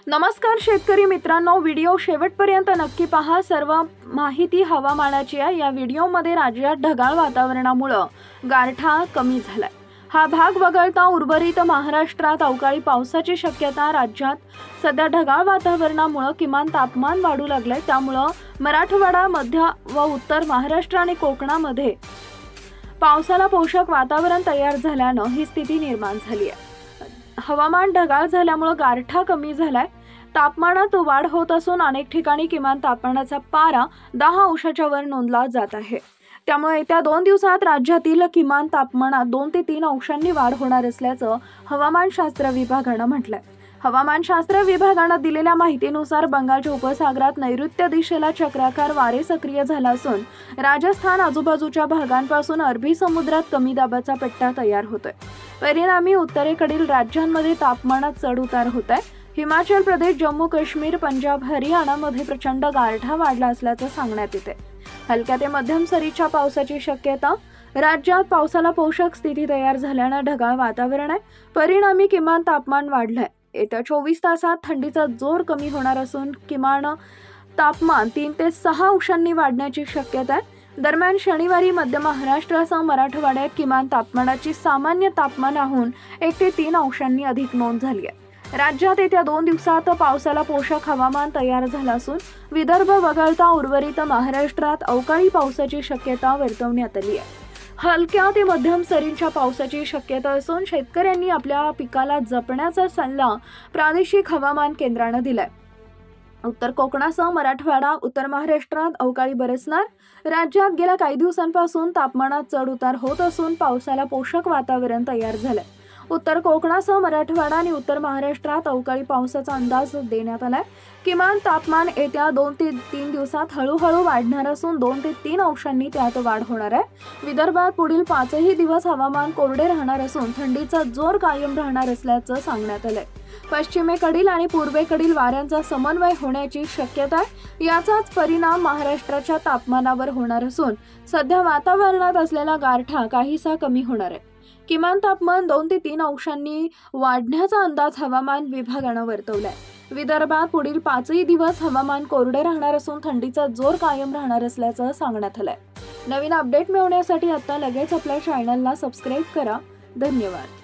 नमस्कार शेतकरी मित्रांनो, व्हिडिओ शेवटपर्यंत नक्की पहा। सर्व माहिती हवामानाची आहे। या व्हिडिओमध्ये राज्यात ढगाळ वातावरणामुळे गारठा कमी झालाय। हा भाग वगळता उर्वरित महाराष्ट्रात अवकाळी पावसाची शक्यता। राज्यात सध्या ढगाळ वातावरणामुळे किमान तापमान वाढू लागले, त्यामुळे मराठवाडा, मध्य व उत्तर महाराष्ट्र आणि कोकणामध्ये पावसाला पोषक वातावरण तयार झाल्याने ही स्थिती निर्माण झाली आहे। हवामान ढगाळ झाल्यामुळे गारठा कमी झालाय। तापमानात वाढ होत असून अनेक ठिकाणी किमान तापमानाचा पारा 10 अंशाच्या वर नोंदला जात आहे। त्यामुळे येत्या 2 दिवसात राज्यातील किमान तापमानात 2 ते 3 अंशांनी वाढ होणार असल्याचं हवामानशास्त्र विभागाने म्हटलंय। हवामानशास्त्र विभागाने दिलेल्या माहितीनुसार बंगालच्या उपसागरात नैऋत्य दिशेला चक्राकार वारे सक्रिय झाला असून राजस्थान आजूबाजूच्या भागांपासून अरबी समुद्रात कमी दाबाचा पट्टा तयार होतोय। परिणामी उत्तरेकडील राज्यांमध्ये तापमानात चढ उतार होत आहे। हिमाचल प्रदेश, जम्मू काश्मीर, पंजाब, हरियाणामध्ये प्रचंड गारठा वाढला असल्याचं सांगण्यात येते। हलक्या ते मध्यम सरीच्या पावसाची शक्यता। राज्यात पावसाला पोषक स्थिती तयार झाल्याने ढगाळ वातावरण आहे। परिणामी किमान तापमान वाढलंय। येत्या 24 तासात थंडीचा जोर कमी होणार असून किमान तापमान 3 ते 6 अंशांनी वाढण्याची शक्यता आहे। दरम्यान शनिवारी मध्य महाराष्ट्रासह मराठवाड्यात किमान तापमानाची सामान्य तापमानाहून 1 ते 3 अंशांनी अधिक नोंद झाली आहे। राज्यात येत्या 2 दिवसात पावसाला पोषक हवामान तयार झालं असून विदर्भ वगळता उर्वरित महाराष्ट्रात अवकाळी पावसाची शक्यता वर्तवण्यात आली आहे। हलक्या ते मध्यम सरींच्या पावसाची शक्यता असून शेतकऱ्यांनी आपल्या पिकाला जपण्याचा सल्ला प्रादेशिक हवामान केंद्राने दिलाय। उत्तर कोकणासह मराठवाडा, उत्तर महाराष्ट्रात अवकाळी बरसणार। राज्यात गेल्या काही दिवसांपासून तापमानात चढ उतार होत असून पावसाला पोषक वातावरण तयार झालंय। उत्तर कोकणासह मराठवाडा आणि उत्तर महाराष्ट्रात अवकाळी पावसाचा अंदाज देण्यात आलाय। किमान तापमान येत्या 2 ते 3 दिवसात हळूहळू वाढणार असून 2 ते 3 अंशांनी त्यात वाढ होणार आहे। विदर्भात पुढील 5 दिवस हवामान कोरडे राहणार असून थंडीचा जोर कायम राहणार असल्याचं सांगण्यात आलंय। पश्चिमेकडील आणि पूर्वेकडील वाऱ्यांचा समन्वय होण्याची शक्यता आहे। याचाच परिणाम महाराष्ट्राच्या तापमानावर होणार असून सध्या वातावरणात असलेला गारठा काहीसा कमी होणार आहे। किमान तापमान 2 ते 3 अंशांनी वाढण्याचा अंदाज हवामान विभागाने वर्तवलाय। विदर्भात पुढील 5 दिवस हवामान कोरडे राहणार असून थंडीचा जोर कायम राहणार असल्याचं सांगण्यात आलंय। नवीन अपडेट मिळवण्यासाठी आता लगेच आपल्या चॅनलला सबस्क्राईब करा। धन्यवाद।